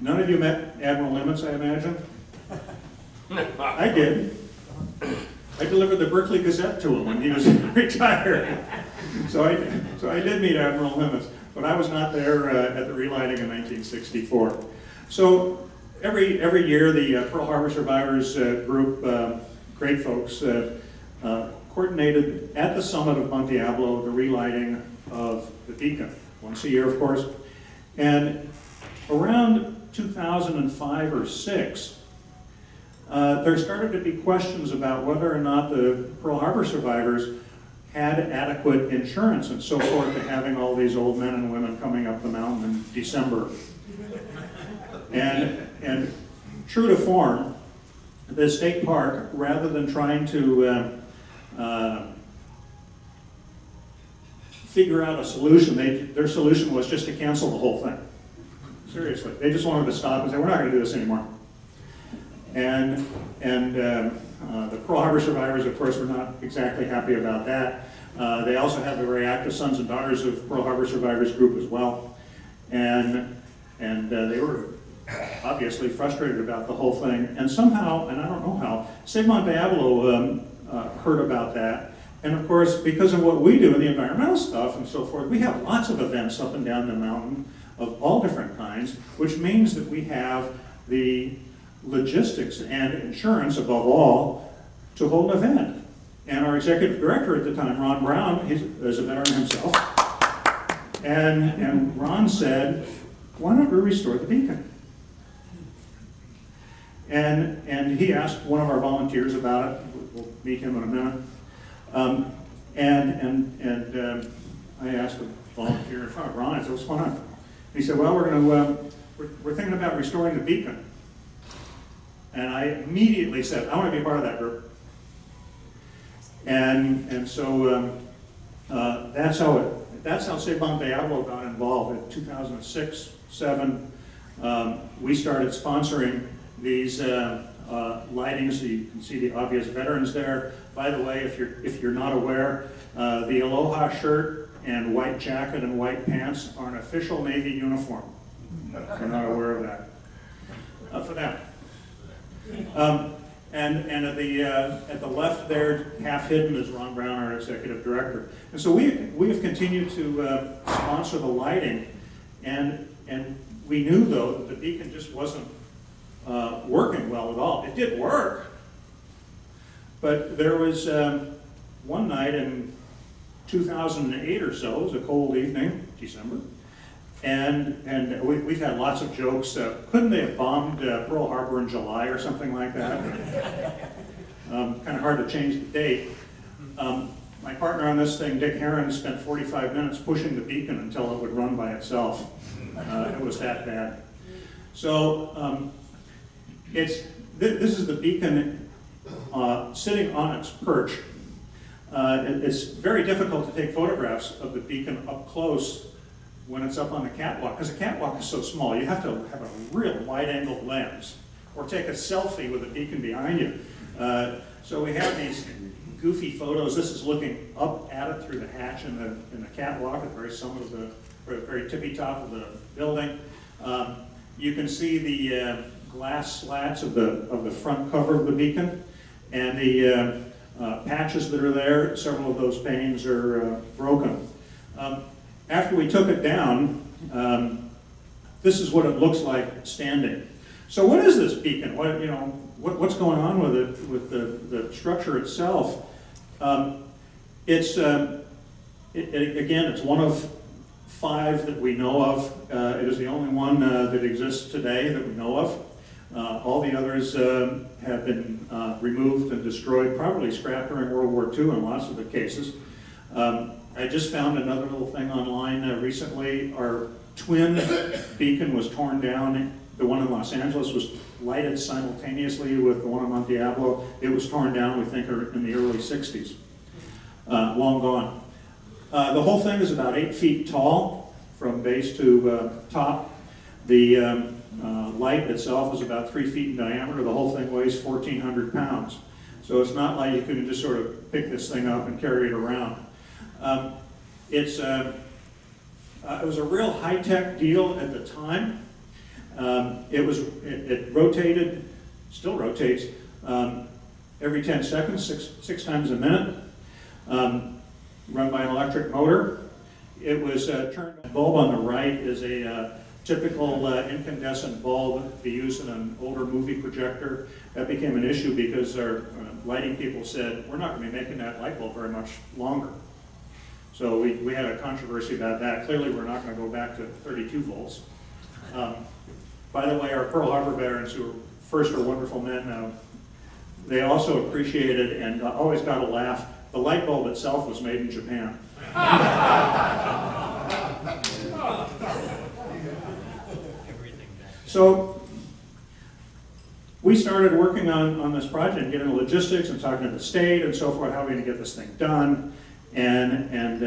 None of you met Admiral Nimitz, I imagine? I did. I delivered the Berkeley Gazette to him when he was retired. So I did meet Admiral Nimitz, but I was not there at the relighting in 1964. So every year the Pearl Harbor Survivors group, great folks, coordinated at the summit of Mount Diablo the relighting of the beacon, once a year of course. And around 2005 or 6, there started to be questions about whether or not the Pearl Harbor survivors had adequate insurance and so forth to having all these old men and women coming up the mountain in December. And true to form, the state park, rather than trying to figure out a solution, their solution was just to cancel the whole thing. Seriously, they just wanted to stop and say, we're not going to do this anymore. And the Pearl Harbor survivors, of course, were not exactly happy about that. They also have the very active Sons and Daughters of Pearl Harbor Survivors group as well. And they were obviously frustrated about the whole thing. And somehow, and I don't know how, Save Mount Diablo heard about that. And of course, because of what we do in the environmental stuff and so forth, we have lots of events up and down the mountain of all different kinds, which means that we have the logistics and insurance, above all, to hold an event. And our executive director at the time, Ron Brown, he's a veteran himself, and Ron said, why don't we restore the beacon? And he asked one of our volunteers about it. We'll meet him in a minute. I asked the volunteer in front of Ron, I said, what's going on? And he said, well, we're thinking about restoring the beacon. And I immediately said, I want to be part of that group. And so that's how Save Mount Diablo got involved. In 2006, 7, we started sponsoring these lightings. So you can see the obvious veterans there. By the way, if you're not aware, the Aloha shirt and white jacket and white pants are an official Navy uniform. If you're not aware of that. For them. And at the left there, half hidden, is Ron Brown, our executive director. And so we have continued to sponsor the lighting, and we knew though that the beacon just wasn't working well at all. It did work, but there was one night in 2008 or so. It was a cold evening, December. And we've had lots of jokes. Couldn't they have bombed Pearl Harbor in July or something like that? Kind of hard to change the date. My partner on this thing, Dick Heron, spent 45 minutes pushing the beacon until it would run by itself. It was that bad. So this is the beacon sitting on its perch. It's very difficult to take photographs of the beacon up close when it's up on the catwalk, because the catwalk is so small. You have to have a real wide-angle lens, or take a selfie with the beacon behind you. So we have these goofy photos. This is looking up at it through the hatch in the catwalk at the very summit of the very tippy top of the building. You can see the glass slats of the front cover of the beacon, and the patches that are there. Several of those panes are broken. After we took it down, this is what it looks like standing. So what is this beacon? What's going on with it, with the structure itself? Again, it's one of 5 that we know of. It is the only one that exists today that we know of. All the others have been removed and destroyed, probably scrapped during World War II in lots of the cases. I just found another little thing online recently. Our twin beacon was torn down. The one in Los Angeles was lighted simultaneously with the one in Mount Diablo. It was torn down, we think, in the early 60s. Long gone. The whole thing is about 8 feet tall from base to top. The light itself is about 3 feet in diameter. The whole thing weighs 1,400 pounds. So it's not like you can just sort of pick this thing up and carry it around. It was a real high-tech deal at the time. It rotated, still rotates, every 10 seconds, six times a minute, run by an electric motor. It was turned. The bulb on the right is a typical incandescent bulb to be used in an older movie projector. That became an issue because our lighting people said, we're not going to be making that light bulb very much longer. So we had a controversy about that. Clearly, we're not going to go back to 32 volts. By the way, our Pearl Harbor veterans, who first are wonderful men, they also appreciated and always got a laugh. The light bulb itself was made in Japan. So we started working on this project, getting the logistics and talking to the state and so forth, how are we going to get this thing done? And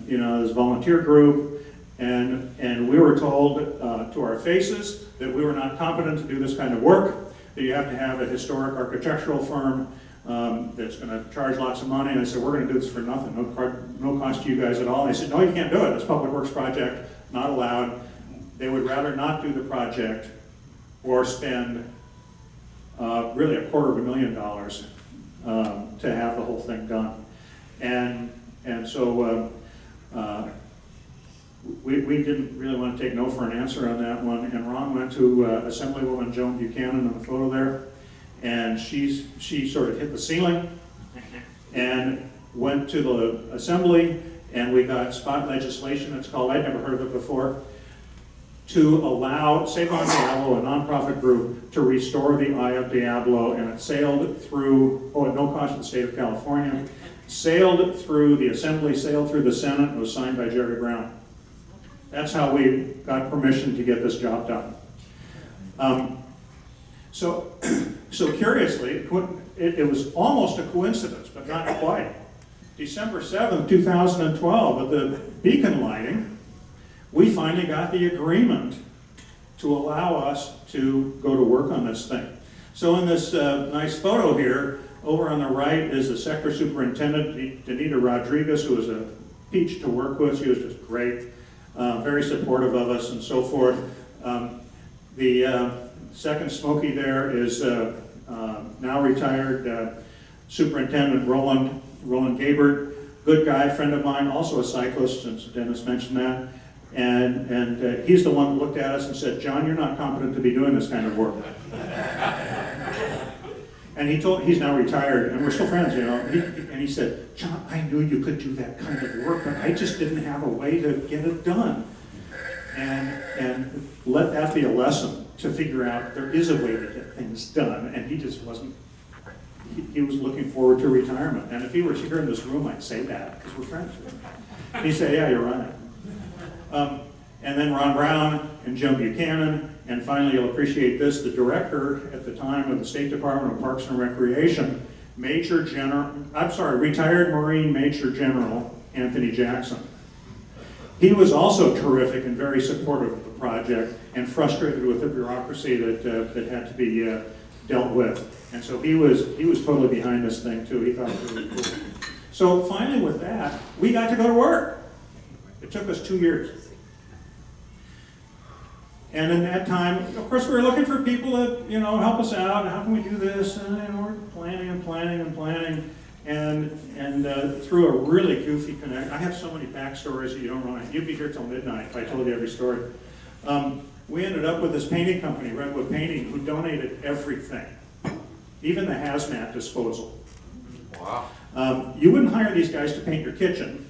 you know, this volunteer group, and we were told to our faces that we were not competent to do this kind of work, that you have to have a historic architectural firm that's going to charge lots of money. And I said, we're going to do this for nothing, no cost to you guys at all. And they said, no, you can't do it. It's a public works project, not allowed. They would rather not do the project or spend really $250,000 to have the whole thing done. And so we didn't really want to take no for an answer on that one. And Ron went to Assemblywoman Joan Buchanan on the photo there, and she sort of hit the ceiling and went to the assembly, and we got spot legislation, it's called, I'd never heard of it before, to allow Save on Diablo, a nonprofit group, to restore the Eye of Diablo, and it sailed through, at no cost to the state of California, sailed through the Assembly, sailed through the Senate, and was signed by Jerry Brown. That's how we got permission to get this job done. So curiously, it was almost a coincidence, but not quite. December 7th, 2012, at the beacon lighting, we finally got the agreement to allow us to go to work on this thing. So in this nice photo here, over on the right is the sector superintendent, Danita Rodriguez, who was a peach to work with. She was just great, very supportive of us and so forth. The second Smoky there is now retired Superintendent Roland Gabert, good guy, friend of mine, also a cyclist, since Dennis mentioned that. And he's the one that looked at us and said, John, you're not competent to be doing this kind of work. And he's now retired, and we're still friends, you know. And he said, John, I knew you could do that kind of work, but I just didn't have a way to get it done. And let that be a lesson to figure out there is a way to get things done, and he just wasn't. He was looking forward to retirement. And if he were here in this room, I'd say that, because we're friends. He'd say, yeah, you're right. And then Ron Brown and Joan Buchanan, and finally you'll appreciate this, the director at the time of the State Department of Parks and Recreation, retired Marine Major General Anthony Jackson. He was also terrific and very supportive of the project and frustrated with the bureaucracy that had to be dealt with. And so he was totally behind this thing too. He thought it was really cool. So finally with that, we got to go to work. It took us 2 years. And in that time, of course, we were looking for people to, you know, help us out. And how can we do this? And we're planning and planning and planning. And through a really goofy connect, I have so many backstories that you don't want to. You'd be here till midnight if I told you every story. We ended up with this painting company, Redwood Painting, who donated everything, even the hazmat disposal. Wow. You wouldn't hire these guys to paint your kitchen.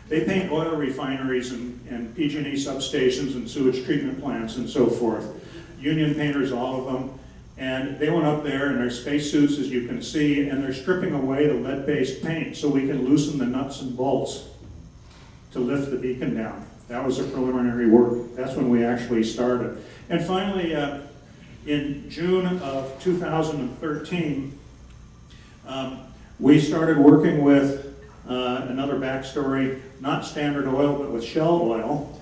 They paint oil refineries and PG&E substations and sewage treatment plants and so forth. Union painters, all of them. And they went up there in their spacesuits, as you can see, and they're stripping away the lead-based paint so we can loosen the nuts and bolts to lift the beacon down. That was the preliminary work. That's when we actually started. And finally, in June of 2013, we started working with another backstory, not Standard Oil, but with Shell Oil.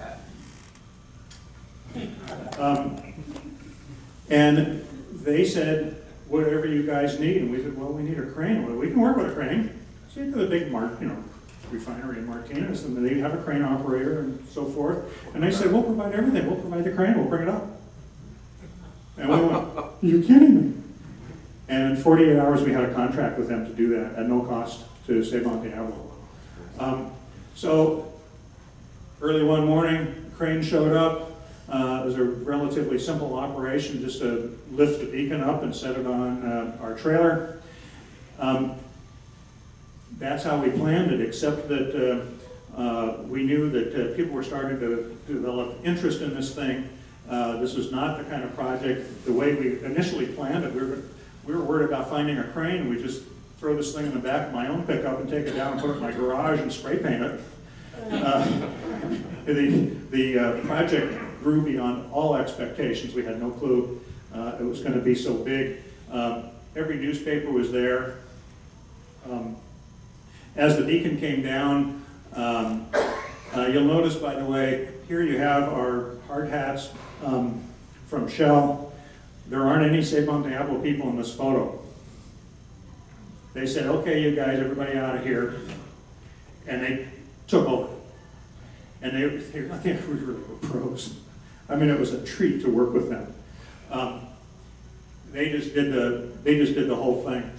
And they said, whatever you guys need. And we said, well, we need a crane. Well, we can work with a crane. So you go to the big refinery in Martinez, and they have a crane operator and so forth. And they said, we'll provide everything. We'll provide the crane. We'll bring it up. And we went, you're kidding me. And in 48 hours, we had a contract with them to do that at no cost to save on Diablo. So early one morning, crane showed up. It was a relatively simple operation, just to lift the beacon up and set it on our trailer. That's how we planned it, except that we knew that people were starting to develop interest in this thing. This was not the kind of project, the way we initially planned it. We were worried about finding a crane, and we just throw this thing in the back of my own pickup and take it down and put it in my garage and spray paint it. The project grew beyond all expectations. We had no clue it was going to be so big. Every newspaper was there. As the beacon came down, you'll notice, by the way, here you have our hard hats from Shell. There aren't any Save Mount Diablo people in this photo. They said, okay, you guys, everybody out of here. And they took over. And they were pros. I mean, it was a treat to work with them. They just did the whole thing.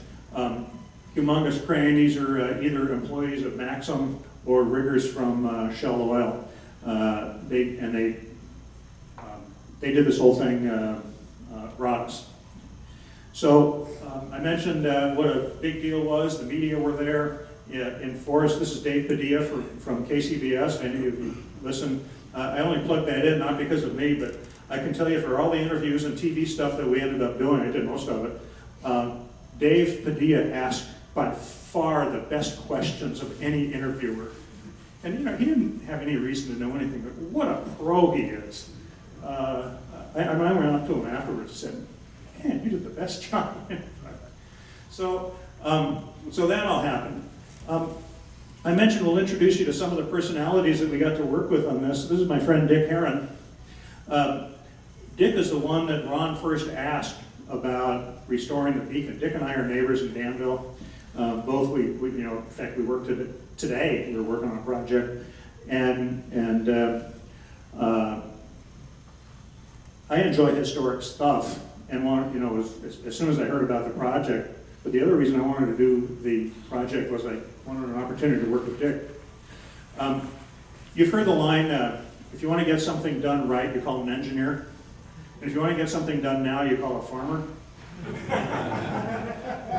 Humongous crane. These are either employees of Maxim or riggers from Shell Oil. They did this whole thing gratis. So I mentioned what a big deal was. The media were there in force. This is Dave Padilla from KCBS. Any of you listen? I only plugged that in not because of me, but I can tell you for all the interviews and TV stuff that we ended up doing, I did most of it, Dave Padilla asked by far the best questions of any interviewer. And you know, he didn't have any reason to know anything, but what a pro he is. I went up to him afterwards and said, man, you did the best job. So that all happened. I mentioned we'll introduce you to some of the personalities that we got to work with on this. This is my friend Dick Heron. Dick is the one that Ron first asked about restoring the beacon. Dick and I are neighbors in Danville. Both we in fact, we work today. We're working on a project, and I enjoy historic stuff, and as soon as I heard about the project. But the other reason I wanted to do the project was I wanted an opportunity to work with Dick. You've heard the line, if you want to get something done right, you call an engineer. And if you want to get something done now, you call a farmer.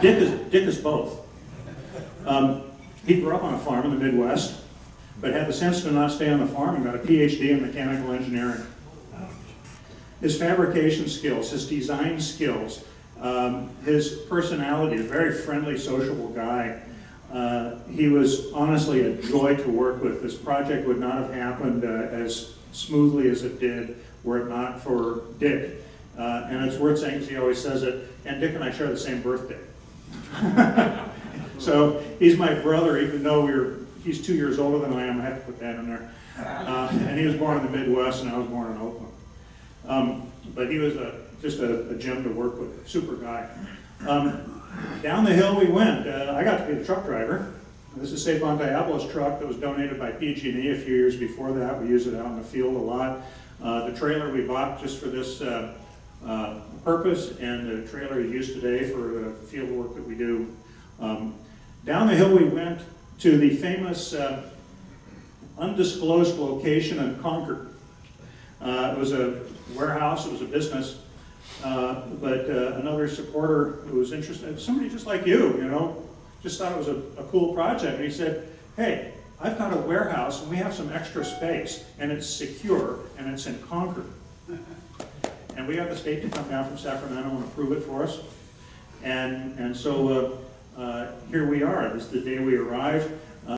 Dick is both. He grew up on a farm in the Midwest, but had the sense to not stay on the farm and got a PhD in mechanical engineering. His fabrication skills, his design skills, his personality, a very friendly, sociable guy. He was honestly a joy to work with. This project would not have happened as smoothly as it did were it not for Dick. And it's worth saying, because he always says it, and Dick and I share the same birthday. So he's my brother, even though he's 2 years older than I am. I have to put that in there. And he was born in the Midwest, and I was born in Oakland. But he was just a gem to work with, super guy. Down the hill we went. I got to be the truck driver. This is Save on Diablo's truck that was donated by PG&E a few years before that. We use it out in the field a lot. The trailer we bought just for this purpose, and the trailer is used today for the field work that we do. Down the hill we went to the famous undisclosed location in Concord. It was a warehouse, it was a business, but another supporter who was interested, somebody just like you, just thought it was a cool project. And he said, hey, I've got a warehouse and we have some extra space and it's secure and it's in Concord. And we got the state to come down from Sacramento and approve it for us. And so here we are. This is the day we arrived.